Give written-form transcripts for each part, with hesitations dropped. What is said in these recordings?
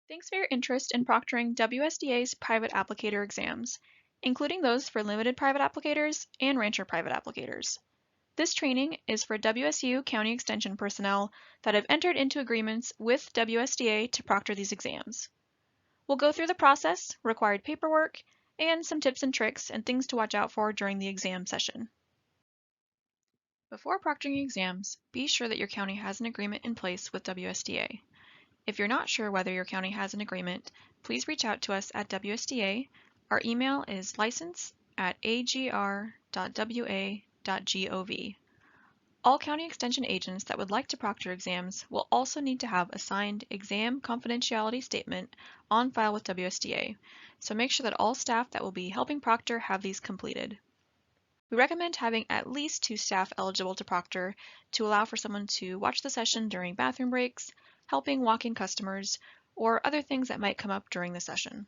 Thanks for your interest in proctoring WSDA's private applicator exams, including those for limited private applicators and rancher private applicators. This training is for WSU County Extension personnel that have entered into agreements with WSDA to proctor these exams. We'll go through the process, required paperwork, and some tips and tricks and things to watch out for during the exam session. Before proctoring exams, be sure that your county has an agreement in place with WSDA. If you're not sure whether your county has an agreement, please reach out to us at WSDA. Our email is license@agr.wa.gov. All county extension agents that would like to proctor exams will also need to have a signed exam confidentiality statement on file with WSDA, so make sure that all staff that will be helping proctor have these completed. We recommend having at least 2 staff eligible to proctor to allow for someone to watch the session during bathroom breaks, helping walk-in customers, or other things that might come up during the session.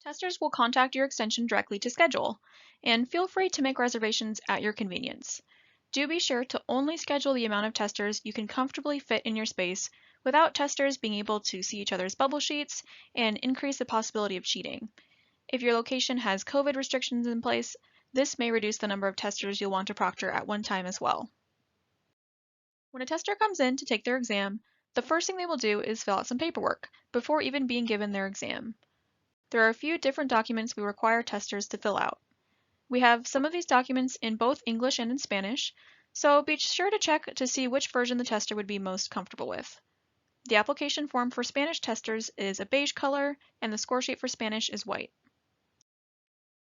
Testers will contact your extension directly to schedule, and feel free to make reservations at your convenience. Do be sure to only schedule the amount of testers you can comfortably fit in your space without testers being able to see each other's bubble sheets and increase the possibility of cheating. If your location has COVID restrictions in place, this may reduce the number of testers you'll want to proctor at one time as well. When a tester comes in to take their exam, the first thing they will do is fill out some paperwork before even being given their exam. There are a few different documents we require testers to fill out. We have some of these documents in both English and in Spanish, so be sure to check to see which version the tester would be most comfortable with. The application form for Spanish testers is a beige color, and the score sheet for Spanish is white.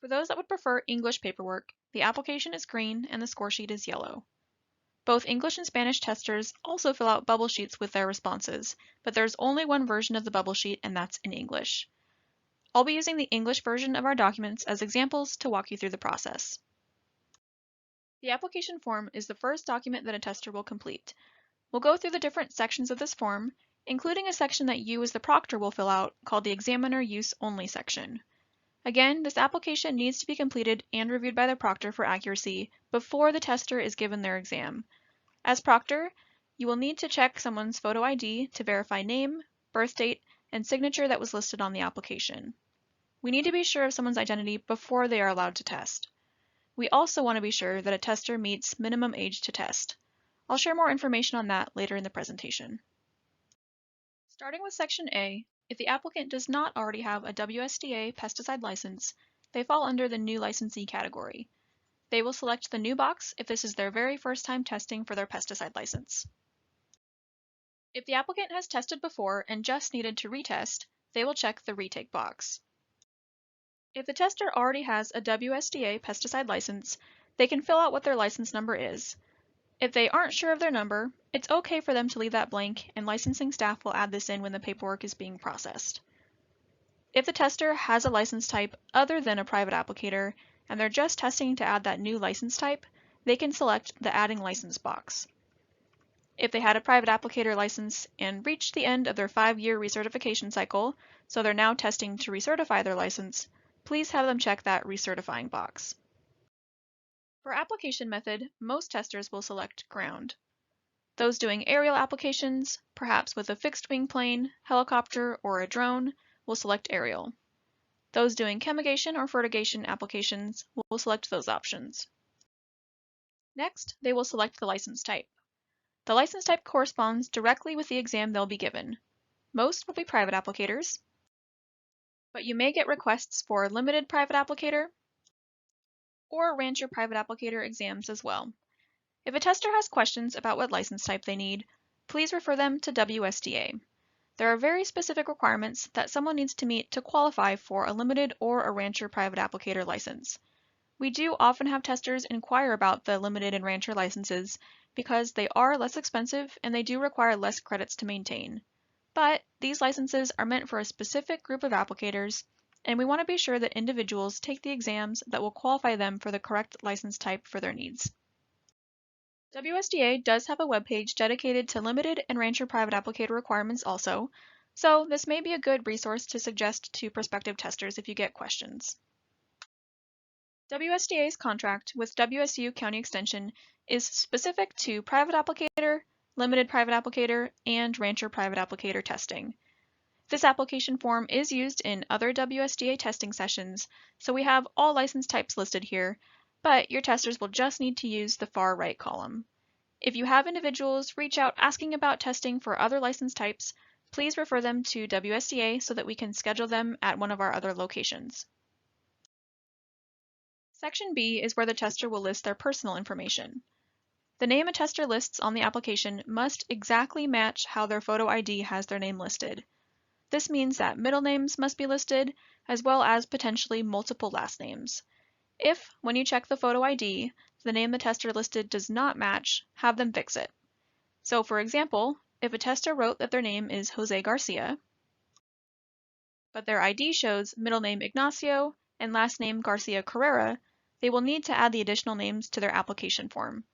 For those that would prefer English paperwork, the application is green and the score sheet is yellow. Both English and Spanish testers also fill out bubble sheets with their responses, but there's only one version of the bubble sheet, and that's in English. I'll be using the English version of our documents as examples to walk you through the process. The application form is the first document that a tester will complete. We'll go through the different sections of this form, including a section that you as the proctor will fill out called the Examiner Use Only section. Again, this application needs to be completed and reviewed by the proctor for accuracy before the tester is given their exam. As proctor, you will need to check someone's photo ID to verify name, birth date, and signature that was listed on the application. We need to be sure of someone's identity before they are allowed to test. We also want to be sure that a tester meets minimum age to test. I'll share more information on that later in the presentation. Starting with Section A, if the applicant does not already have a WSDA pesticide license, they fall under the new licensee category. They will select the new box if this is their very first time testing for their pesticide license. If the applicant has tested before and just needed to retest, they will check the retake box. If the tester already has a WSDA pesticide license, they can fill out what their license number is. If they aren't sure of their number, it's okay for them to leave that blank, and licensing staff will add this in when the paperwork is being processed. If the tester has a license type other than a private applicator, and they're just testing to add that new license type, they can select the Adding License box. If they had a private applicator license and reached the end of their 5-year recertification cycle, so they're now testing to recertify their license, please have them check that Recertifying box. For application method, most testers will select ground. Those doing aerial applications, perhaps with a fixed-wing plane, helicopter, or a drone, will select aerial. Those doing chemigation or fertigation applications will select those options. Next, they will select the license type. The license type corresponds directly with the exam they'll be given. Most will be private applicators, but you may get requests for limited private applicator or rancher private applicator exams as well. If a tester has questions about what license type they need, please refer them to WSDA. There are very specific requirements that someone needs to meet to qualify for a limited or a rancher private applicator license. We do often have testers inquire about the limited and rancher licenses because they are less expensive and they do require less credits to maintain. But these licenses are meant for a specific group of applicators, and we want to be sure that individuals take the exams that will qualify them for the correct license type for their needs. WSDA does have a webpage dedicated to limited and rancher private applicator requirements also, so this may be a good resource to suggest to prospective testers if you get questions. WSDA's contract with WSU County Extension is specific to private applicator, limited private applicator, and rancher private applicator testing. This application form is used in other WSDA testing sessions, so we have all license types listed here, but your testers will just need to use the far right column. If you have individuals reach out asking about testing for other license types, please refer them to WSDA so that we can schedule them at one of our other locations. Section B is where the tester will list their personal information. The name a tester lists on the application must exactly match how their photo ID has their name listed. This means that middle names must be listed, as well as potentially multiple last names. If, when you check the photo ID, the name the tester listed does not match, have them fix it. So for example, if a tester wrote that their name is Jose Garcia, but their ID shows middle name Ignacio and last name Garcia Carrera, they will need to add the additional names to their application form.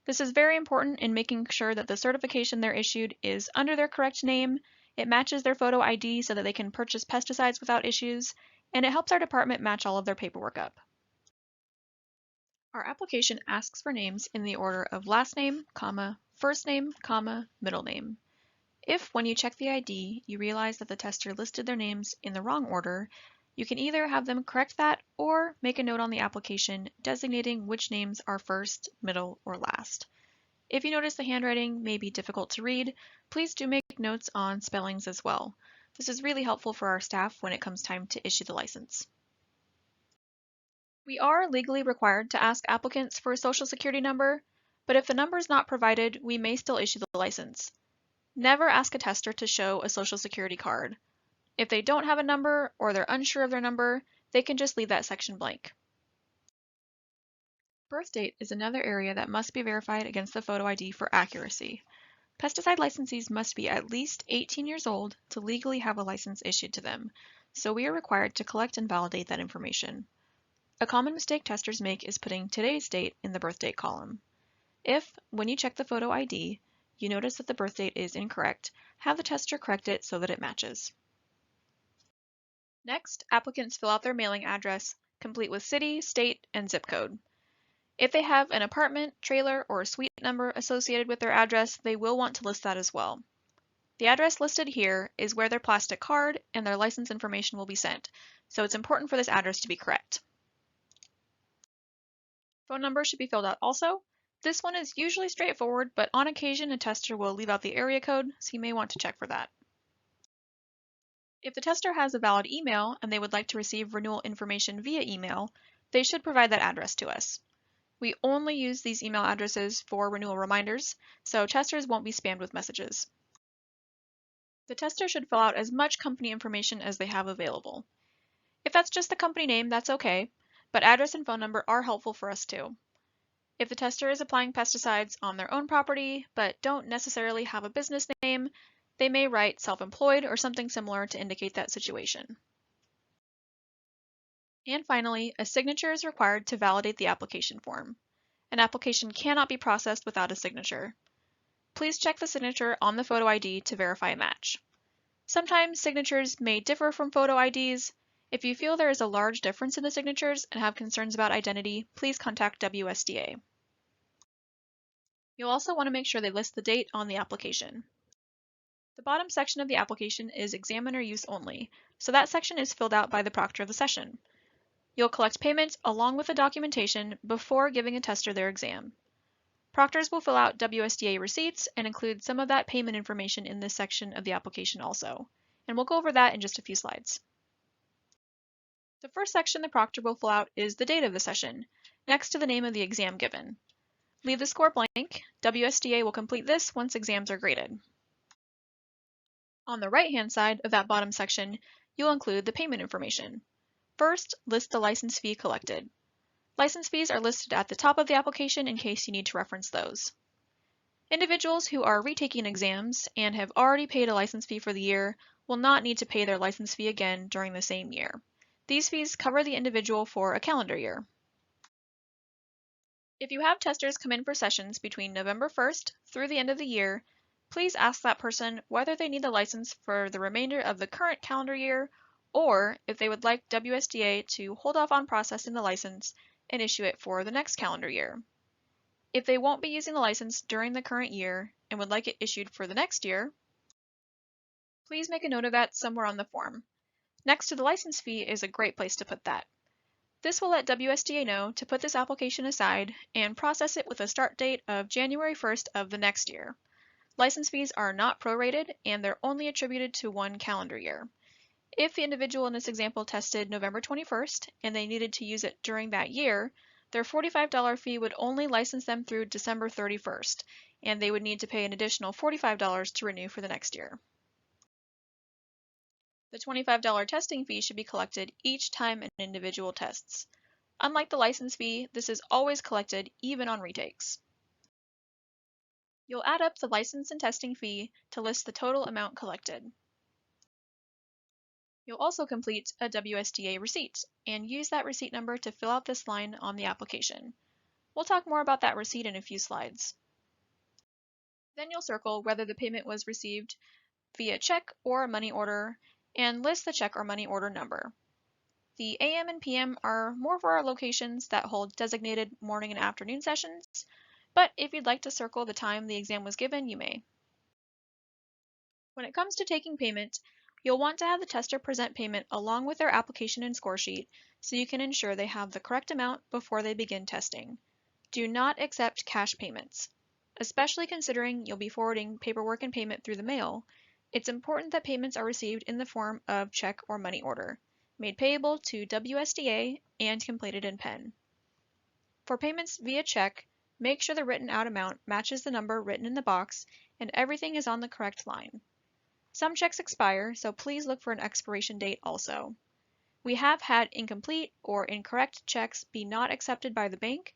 This is very important in making sure that the certification they're issued is under their correct name, it matches their photo ID so that they can purchase pesticides without issues, and it helps our department match all of their paperwork up. Our application asks for names in the order of last name, first name, middle name. If, when you check the ID, you realize that the tester listed their names in the wrong order, you can either have them correct that or make a note on the application designating which names are first, middle, or last. If you notice the handwriting may be difficult to read, please do make notes on spellings as well. This is really helpful for our staff when it comes time to issue the license. We are legally required to ask applicants for a social security number, but if the number is not provided, we may still issue the license. Never ask a tester to show a social security card. If they don't have a number or they're unsure of their number, they can just leave that section blank. Birth date is another area that must be verified against the photo ID for accuracy. Pesticide licensees must be at least 18 years old to legally have a license issued to them, so we are required to collect and validate that information. A common mistake testers make is putting today's date in the birth date column. If, when you check the photo ID, you notice that the birth date is incorrect, have the tester correct it so that it matches. Next, applicants fill out their mailing address, complete with city, state, and zip code. If they have an apartment, trailer, or a suite number associated with their address, they will want to list that as well. The address listed here is where their plastic card and their license information will be sent, so it's important for this address to be correct. Phone number should be filled out also. This one is usually straightforward, but on occasion a tester will leave out the area code, so you may want to check for that. If the tester has a valid email and they would like to receive renewal information via email, they should provide that address to us. We only use these email addresses for renewal reminders, so testers won't be spammed with messages. The tester should fill out as much company information as they have available. If that's just the company name, that's okay, but address and phone number are helpful for us too. If the tester is applying pesticides on their own property, but don't necessarily have a business name, they may write self-employed or something similar to indicate that situation. And finally, a signature is required to validate the application form. An application cannot be processed without a signature. Please check the signature on the photo ID to verify a match. Sometimes signatures may differ from photo IDs. If you feel there is a large difference in the signatures and have concerns about identity, please contact WSDA. You'll also want to make sure they list the date on the application. The bottom section of the application is examiner use only, so that section is filled out by the proctor of the session. You'll collect payment along with the documentation before giving a tester their exam. Proctors will fill out WSDA receipts and include some of that payment information in this section of the application also, and we'll go over that in just a few slides. The first section the proctor will fill out is the date of the session, next to the name of the exam given. Leave the score blank. WSDA will complete this once exams are graded. On the right-hand side of that bottom section, you'll include the payment information. First, list the license fee collected. License fees are listed at the top of the application in case you need to reference those. Individuals who are retaking exams and have already paid a license fee for the year will not need to pay their license fee again during the same year. These fees cover the individual for a calendar year. If you have testers come in for sessions between November 1st through the end of the year, please ask that person whether they need the license for the remainder of the current calendar year or if they would like WSDA to hold off on processing the license and issue it for the next calendar year. If they won't be using the license during the current year and would like it issued for the next year, Please make a note of that somewhere on the form. Next to the license fee is a great place to put that. This will let WSDA know to put this application aside and process it with a start date of January 1st of the next year. License fees are not prorated and they're only attributed to one calendar year. If the individual in this example tested November 21st and they needed to use it during that year, their $45 fee would only license them through December 31st, and they would need to pay an additional $45 to renew for the next year. The $25 testing fee should be collected each time an individual tests. Unlike the license fee, this is always collected even on retakes. You'll add up the license and testing fee to list the total amount collected. You'll also complete a WSDA receipt and use that receipt number to fill out this line on the application. We'll talk more about that receipt in a few slides. Then you'll circle whether the payment was received via check or money order and list the check or money order number. The AM and PM are more for our locations that hold designated morning and afternoon sessions, but if you'd like to circle the time the exam was given, you may. When it comes to taking payment, you'll want to have the tester present payment along with their application and score sheet so you can ensure they have the correct amount before they begin testing. Do not accept cash payments. Especially considering you'll be forwarding paperwork and payment through the mail, it's important that payments are received in the form of check or money order, made payable to WSDA and completed in pen. For payments via check, make sure the written out amount matches the number written in the box and everything is on the correct line. Some checks expire, so please look for an expiration date also. We have had incomplete or incorrect checks be not accepted by the bank,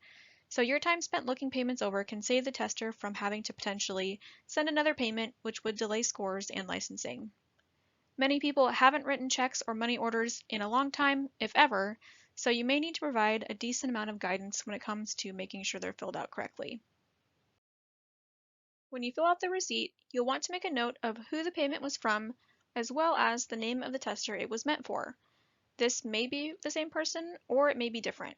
so your time spent looking payments over can save the tester from having to potentially send another payment, which would delay scores and licensing. Many people haven't written checks or money orders in a long time, if ever, so you may need to provide a decent amount of guidance when it comes to making sure they're filled out correctly. When you fill out the receipt, you'll want to make a note of who the payment was from, as well as the name of the tester it was meant for. This may be the same person, or it may be different.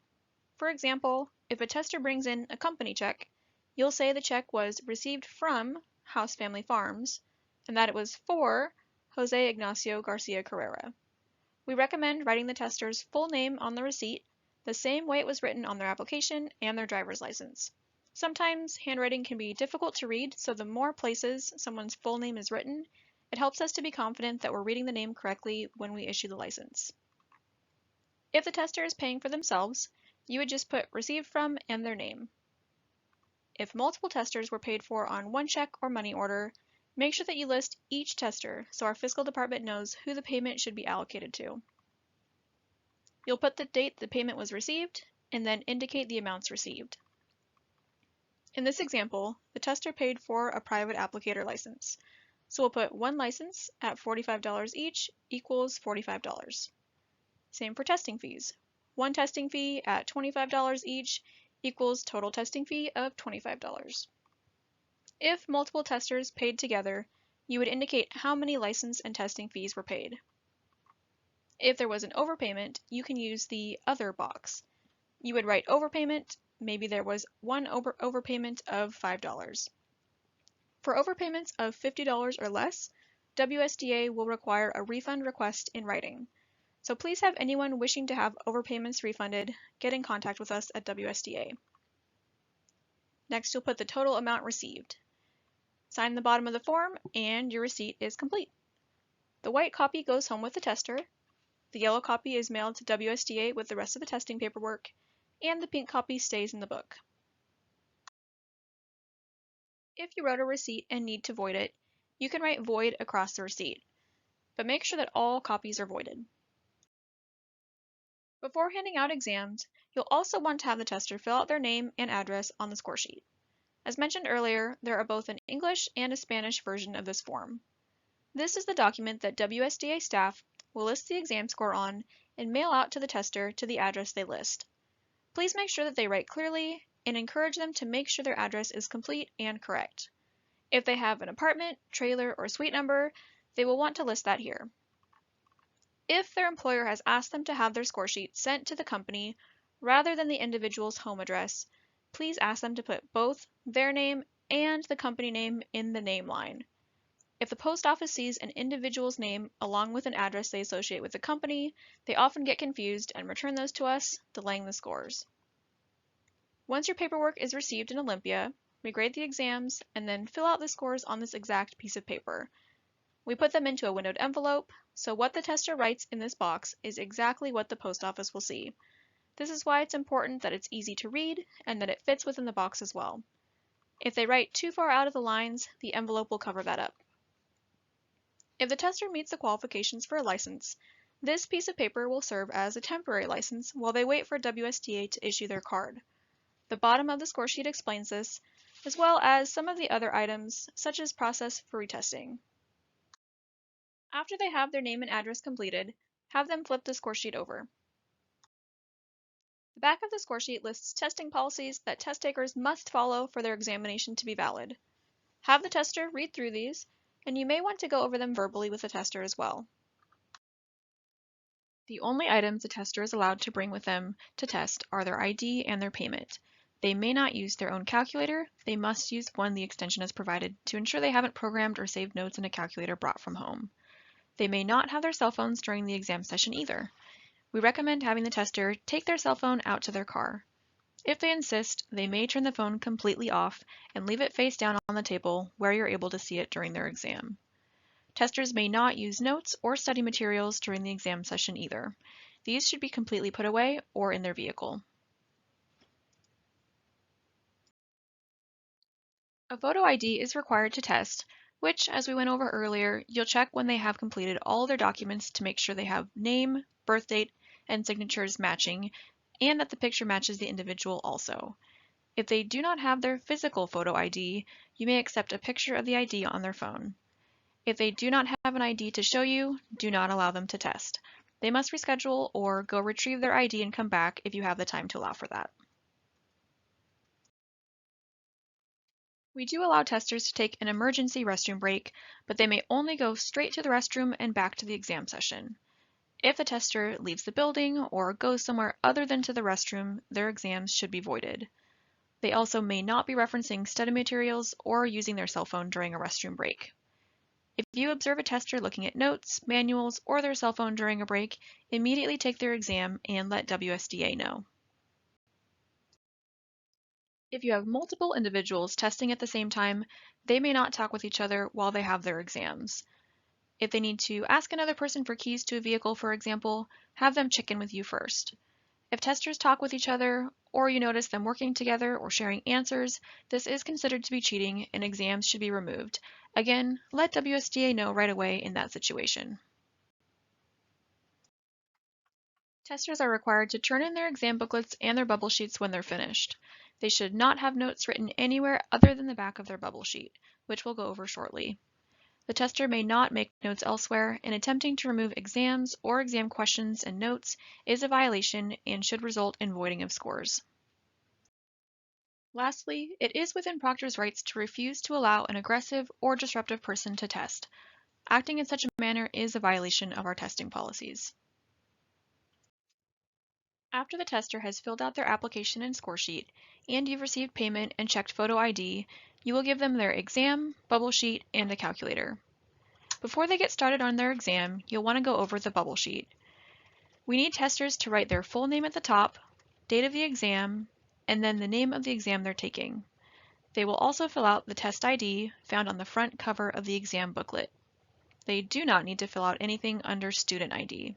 For example, if a tester brings in a company check, you'll say the check was received from House Family Farms, and that it was for Jose Ignacio Garcia Carrera. We recommend writing the tester's full name on the receipt, the same way it was written on their application and their driver's license. Sometimes handwriting can be difficult to read, so the more places someone's full name is written, it helps us to be confident that we're reading the name correctly when we issue the license. If the tester is paying for themselves, you would just put received from and their name. If multiple testers were paid for on one check or money order, make sure that you list each tester so our fiscal department knows who the payment should be allocated to. You'll put the date the payment was received and then indicate the amounts received. In this example, the tester paid for a private applicator license, so we'll put one license at $45 each equals $45. Same for testing fees. One testing fee at $25 each equals total testing fee of $25. If multiple testers paid together, you would indicate how many license and testing fees were paid. If there was an overpayment, you can use the Other box. You would write overpayment, maybe there was one overpayment of $5. For overpayments of $50 or less, WSDA will require a refund request in writing. So please have anyone wishing to have overpayments refunded get in contact with us at WSDA. Next, you'll put the total amount received. Sign the bottom of the form and your receipt is complete. The white copy goes home with the tester, the yellow copy is mailed to WSDA with the rest of the testing paperwork, and the pink copy stays in the book. If you wrote a receipt and need to void it, you can write void across the receipt, but make sure that all copies are voided. Before handing out exams, you'll also want to have the tester fill out their name and address on the score sheet. As mentioned earlier, there are both an English and a Spanish version of this form. This is the document that WSDA staff will list the exam score on and mail out to the tester to the address they list. Please make sure that they write clearly and encourage them to make sure their address is complete and correct. If they have an apartment, trailer, or suite number, they will want to list that here. If their employer has asked them to have their score sheet sent to the company rather than the individual's home address, please ask them to put both their name and the company name in the name line. If the post office sees an individual's name along with an address they associate with the company, they often get confused and return those to us, delaying the scores. Once your paperwork is received in Olympia, we grade the exams and then fill out the scores on this exact piece of paper. We put them into a windowed envelope, so what the tester writes in this box is exactly what the post office will see. This is why it's important that it's easy to read and that it fits within the box as well. If they write too far out of the lines, the envelope will cover that up. If the tester meets the qualifications for a license, this piece of paper will serve as a temporary license while they wait for WSDA to issue their card. The bottom of the score sheet explains this, as well as some of the other items, such as process for retesting. After they have their name and address completed, have them flip the score sheet over. The back of the score sheet lists testing policies that test takers must follow for their examination to be valid. Have the tester read through these, and you may want to go over them verbally with the tester as well. The only items the tester is allowed to bring with them to test are their ID and their payment. They may not use their own calculator, they must use one the extension has provided to ensure they haven't programmed or saved notes in a calculator brought from home. They may not have their cell phones during the exam session either. We recommend having the tester take their cell phone out to their car. If they insist, they may turn the phone completely off and leave it face down on the table where you're able to see it during their exam. Testers may not use notes or study materials during the exam session either. These should be completely put away or in their vehicle. A photo ID is required to test, which, as we went over earlier, you'll check when they have completed all their documents to make sure they have name, birth date, and signatures matching, and that the picture matches the individual also. If they do not have their physical photo ID, you may accept a picture of the ID on their phone. If they do not have an ID to show you, do not allow them to test. They must reschedule or go retrieve their ID and come back if you have the time to allow for that. We do allow testers to take an emergency restroom break, but they may only go straight to the restroom and back to the exam session. If the tester leaves the building or goes somewhere other than to the restroom, their exams should be voided. They also may not be referencing study materials or using their cell phone during a restroom break. If you observe a tester looking at notes, manuals, or their cell phone during a break, immediately take their exam and let WSDA know. If you have multiple individuals testing at the same time, they may not talk with each other while they have their exams. If they need to ask another person for keys to a vehicle, for example, have them check in with you first. If testers talk with each other, or you notice them working together or sharing answers, this is considered to be cheating and exams should be removed. Again, let WSDA know right away in that situation. Testers are required to turn in their exam booklets and their bubble sheets when they're finished. They should not have notes written anywhere other than the back of their bubble sheet, which we'll go over shortly. The tester may not make notes elsewhere, and attempting to remove exams or exam questions and notes is a violation and should result in voiding of scores. Lastly, it is within Proctor's rights to refuse to allow an aggressive or disruptive person to test. Acting in such a manner is a violation of our testing policies. After the tester has filled out their application and score sheet, and you've received payment and checked photo ID, you will give them their exam, bubble sheet, and the calculator. Before they get started on their exam, you'll want to go over the bubble sheet. We need testers to write their full name at the top, date of the exam, and then the name of the exam they're taking. They will also fill out the test ID found on the front cover of the exam booklet. They do not need to fill out anything under student ID.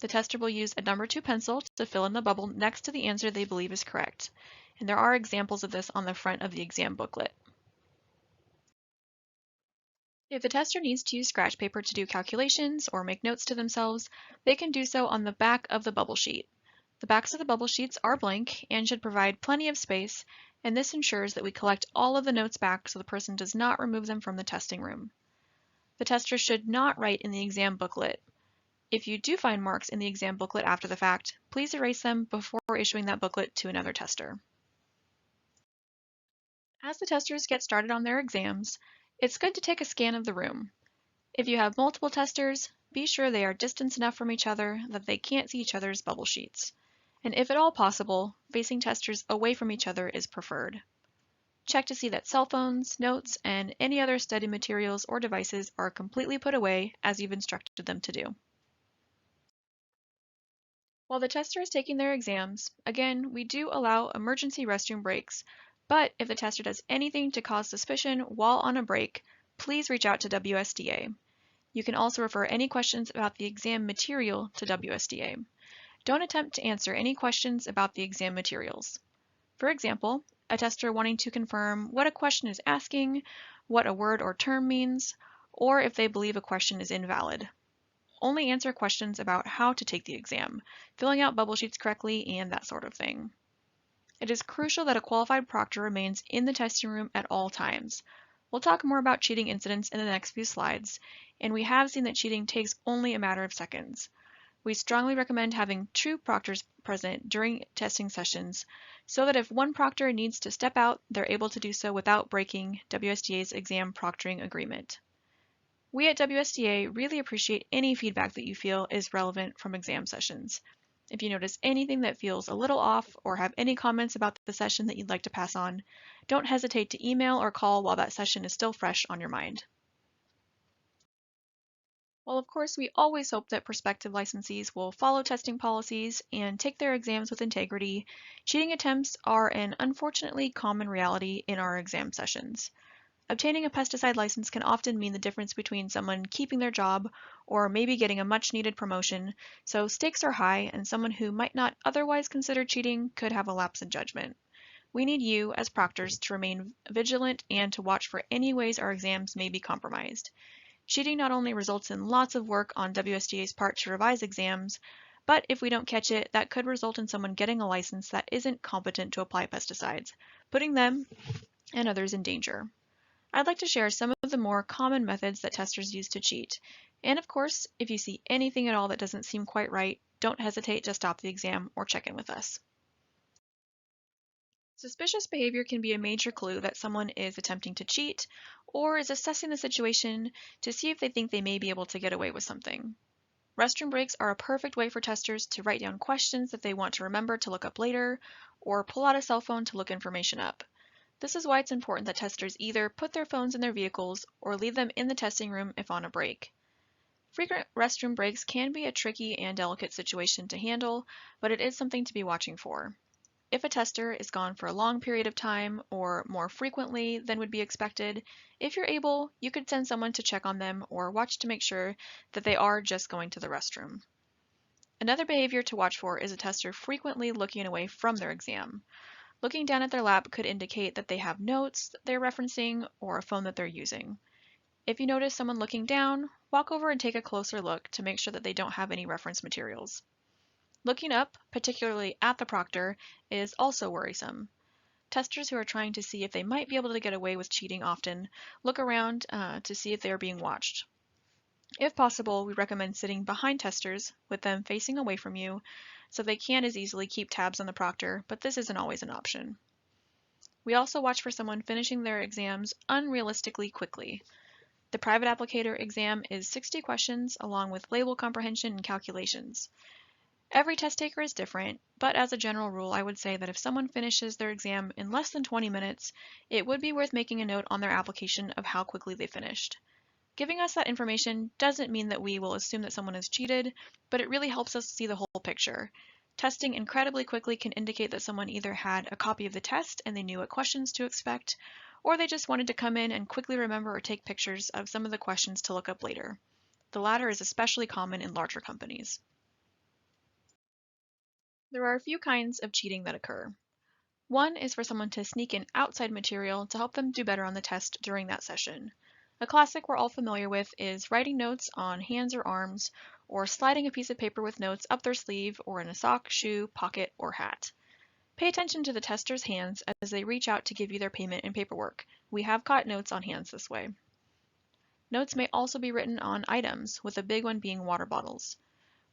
The tester will use a number 2 pencil to fill in the bubble next to the answer they believe is correct, and there are examples of this on the front of the exam booklet. If the tester needs to use scratch paper to do calculations or make notes to themselves, they can do so on the back of the bubble sheet. The backs of the bubble sheets are blank and should provide plenty of space, and this ensures that we collect all of the notes back so the person does not remove them from the testing room. The tester should not write in the exam booklet. If you do find marks in the exam booklet after the fact, please erase them before issuing that booklet to another tester. As the testers get started on their exams, it's good to take a scan of the room. If you have multiple testers, be sure they are distanced enough from each other that they can't see each other's bubble sheets. And if at all possible, facing testers away from each other is preferred. Check to see that cell phones, notes, and any other study materials or devices are completely put away as you've instructed them to do. While the tester is taking their exams, again, we do allow emergency restroom breaks, but if the tester does anything to cause suspicion while on a break, please reach out to WSDA. You can also refer any questions about the exam material to WSDA. Don't attempt to answer any questions about the exam materials. For example, a tester wanting to confirm what a question is asking, what a word or term means, or if they believe a question is invalid. Only answer questions about how to take the exam, filling out bubble sheets correctly, and that sort of thing. It is crucial that a qualified proctor remains in the testing room at all times. We'll talk more about cheating incidents in the next few slides, and we have seen that cheating takes only a matter of seconds. We strongly recommend having two proctors present during testing sessions so that if one proctor needs to step out, they're able to do so without breaking WSDA's exam proctoring agreement. We at WSDA really appreciate any feedback that you feel is relevant from exam sessions. If you notice anything that feels a little off or have any comments about the session that you'd like to pass on, don't hesitate to email or call while that session is still fresh on your mind. While of course we always hope that prospective licensees will follow testing policies and take their exams with integrity, cheating attempts are an unfortunately common reality in our exam sessions. Obtaining a pesticide license can often mean the difference between someone keeping their job or maybe getting a much needed promotion, so stakes are high and someone who might not otherwise consider cheating could have a lapse in judgment. We need you, as proctors, to remain vigilant and to watch for any ways our exams may be compromised. Cheating not only results in lots of work on WSDA's part to revise exams, but if we don't catch it, that could result in someone getting a license that isn't competent to apply pesticides, putting them and others in danger. I'd like to share some of the more common methods that testers use to cheat. And of course, if you see anything at all that doesn't seem quite right, don't hesitate to stop the exam or check in with us. Suspicious behavior can be a major clue that someone is attempting to cheat or is assessing the situation to see if they think they may be able to get away with something. Restroom breaks are a perfect way for testers to write down questions that they want to remember to look up later, or pull out a cell phone to look information up. This is why it's important that testers either put their phones in their vehicles or leave them in the testing room if on a break. Frequent restroom breaks can be a tricky and delicate situation to handle, but it is something to be watching for. If a tester is gone for a long period of time or more frequently than would be expected, if you're able, you could send someone to check on them or watch to make sure that they are just going to the restroom. Another behavior to watch for is a tester frequently looking away from their exam. Looking down at their lap could indicate that they have notes that they're referencing or a phone that they're using. If you notice someone looking down, walk over and take a closer look to make sure that they don't have any reference materials. Looking up, particularly at the proctor, is also worrisome. Testers who are trying to see if they might be able to get away with cheating often look around to see if they are being watched. If possible, we recommend sitting behind testers with them facing away from you so they can't as easily keep tabs on the proctor, but this isn't always an option. We also watch for someone finishing their exams unrealistically quickly. The private applicator exam is 60 questions along with label comprehension and calculations. Every test taker is different, but as a general rule, I would say that if someone finishes their exam in less than 20 minutes, it would be worth making a note on their application of how quickly they finished. Giving us that information doesn't mean that we will assume that someone has cheated, but it really helps us see the whole picture. Testing incredibly quickly can indicate that someone either had a copy of the test and they knew what questions to expect, or they just wanted to come in and quickly remember or take pictures of some of the questions to look up later. The latter is especially common in larger companies. There are a few kinds of cheating that occur. One is for someone to sneak in outside material to help them do better on the test during that session. A classic we're all familiar with is writing notes on hands or arms, or sliding a piece of paper with notes up their sleeve or in a sock, shoe, pocket, or hat. Pay attention to the tester's hands as they reach out to give you their payment and paperwork. We have caught notes on hands this way. Notes may also be written on items, with a big one being water bottles.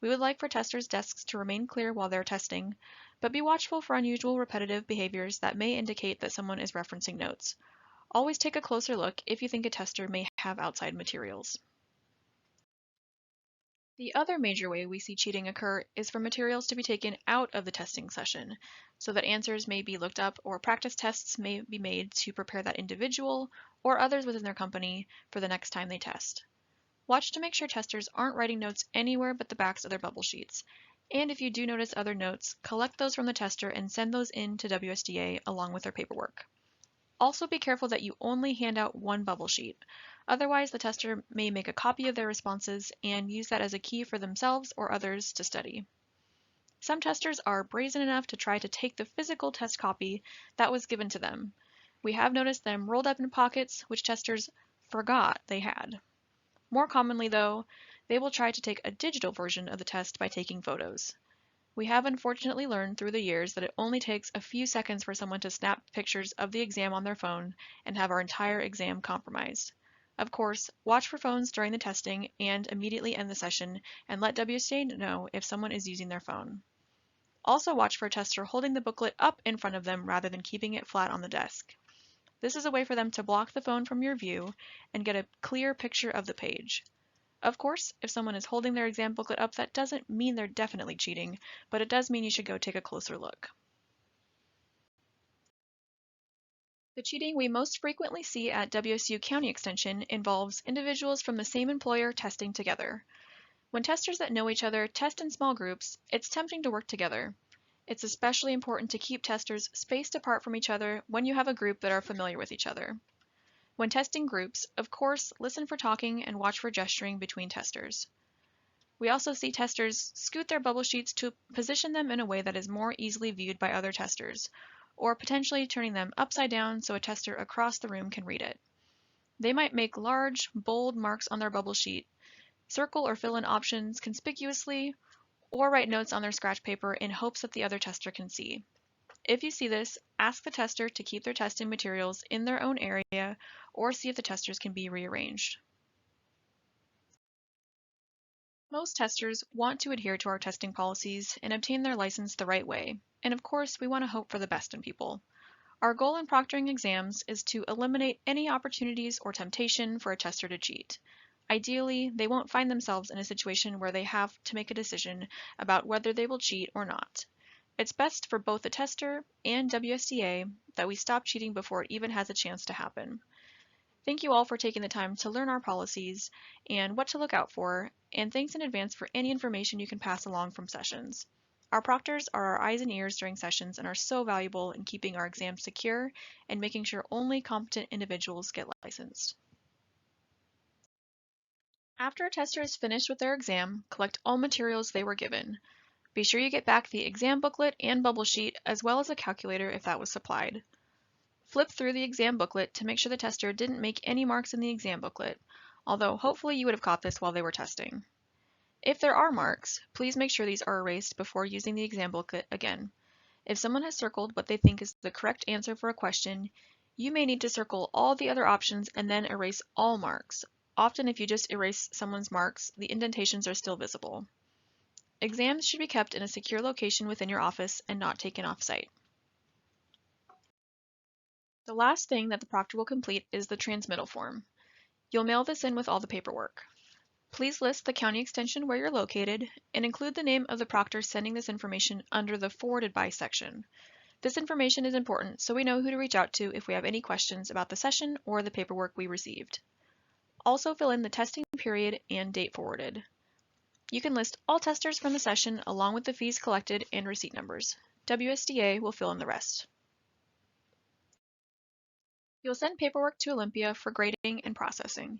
We would like for testers' desks to remain clear while they're testing, but be watchful for unusual repetitive behaviors that may indicate that someone is referencing notes. Always take a closer look if you think a tester may have outside materials. The other major way we see cheating occur is for materials to be taken out of the testing session, so that answers may be looked up or practice tests may be made to prepare that individual or others within their company for the next time they test. Watch to make sure testers aren't writing notes anywhere but the backs of their bubble sheets. And if you do notice other notes, collect those from the tester and send those in to WSDA along with their paperwork. Also be careful that you only hand out one bubble sheet. Otherwise, the tester may make a copy of their responses and use that as a key for themselves or others to study. Some testers are brazen enough to try to take the physical test copy that was given to them. We have noticed them rolled up in pockets which testers forgot they had. More commonly, though, they will try to take a digital version of the test by taking photos. We have unfortunately learned through the years that it only takes a few seconds for someone to snap pictures of the exam on their phone and have our entire exam compromised. Of course, watch for phones during the testing and immediately end the session and let WSA know if someone is using their phone. Also watch for a tester holding the booklet up in front of them rather than keeping it flat on the desk. This is a way for them to block the phone from your view and get a clear picture of the page. Of course, if someone is holding their exam booklet up, that doesn't mean they're definitely cheating, but it does mean you should go take a closer look. The cheating we most frequently see at WSU County Extension involves individuals from the same employer testing together. When testers that know each other test in small groups, it's tempting to work together. It's especially important to keep testers spaced apart from each other when you have a group that are familiar with each other. When testing groups, of course, listen for talking and watch for gesturing between testers. We also see testers scoot their bubble sheets to position them in a way that is more easily viewed by other testers, or potentially turning them upside down so a tester across the room can read it. They might make large, bold marks on their bubble sheet, circle or fill in options conspicuously, or write notes on their scratch paper in hopes that the other tester can see. If you see this, ask the tester to keep their testing materials in their own area or see if the testers can be rearranged. Most testers want to adhere to our testing policies and obtain their license the right way, and of course we want to hope for the best in people. Our goal in proctoring exams is to eliminate any opportunities or temptation for a tester to cheat. Ideally, they won't find themselves in a situation where they have to make a decision about whether they will cheat or not. It's best for both the tester and WSDA that we stop cheating before it even has a chance to happen. Thank you all for taking the time to learn our policies and what to look out for, and thanks in advance for any information you can pass along from sessions. Our proctors are our eyes and ears during sessions and are so valuable in keeping our exams secure and making sure only competent individuals get licensed. After a tester is finished with their exam, collect all materials they were given. Be sure you get back the exam booklet and bubble sheet as well as a calculator if that was supplied. Flip through the exam booklet to make sure the tester didn't make any marks in the exam booklet, although hopefully you would have caught this while they were testing. If there are marks, please make sure these are erased before using the exam booklet again. If someone has circled what they think is the correct answer for a question, you may need to circle all the other options and then erase all marks. Often if you just erase someone's marks, the indentations are still visible. Exams should be kept in a secure location within your office and not taken off-site. The last thing that the proctor will complete is the transmittal form. You'll mail this in with all the paperwork. Please list the county extension where you're located and include the name of the proctor sending this information under the Forwarded By section. This information is important so we know who to reach out to if we have any questions about the session or the paperwork we received. Also fill in the testing period and date forwarded. You can list all testers from the session along with the fees collected and receipt numbers. WSDA will fill in the rest. You'll send paperwork to Olympia for grading and processing.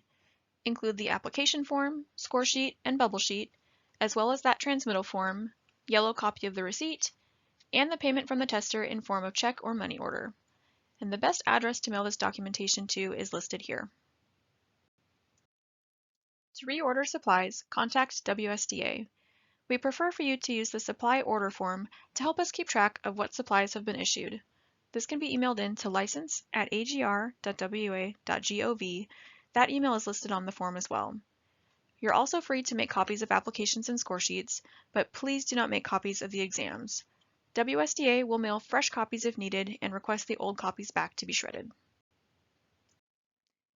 Include the application form, score sheet, and bubble sheet, as well as that transmittal form, yellow copy of the receipt, and the payment from the tester in form of check or money order. And the best address to mail this documentation to is listed here. To reorder supplies, contact WSDA. We prefer for you to use the supply order form to help us keep track of what supplies have been issued. This can be emailed in to license@agr.wa.gov. That email is listed on the form as well. You're also free to make copies of applications and score sheets, but please do not make copies of the exams. WSDA will mail fresh copies if needed and request the old copies back to be shredded.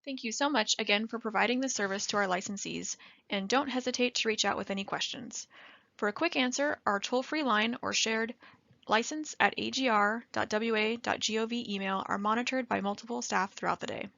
Thank you so much again for providing this service to our licensees, and don't hesitate to reach out with any questions. For a quick answer, our toll-free line or shared license@agr.wa.gov email are monitored by multiple staff throughout the day.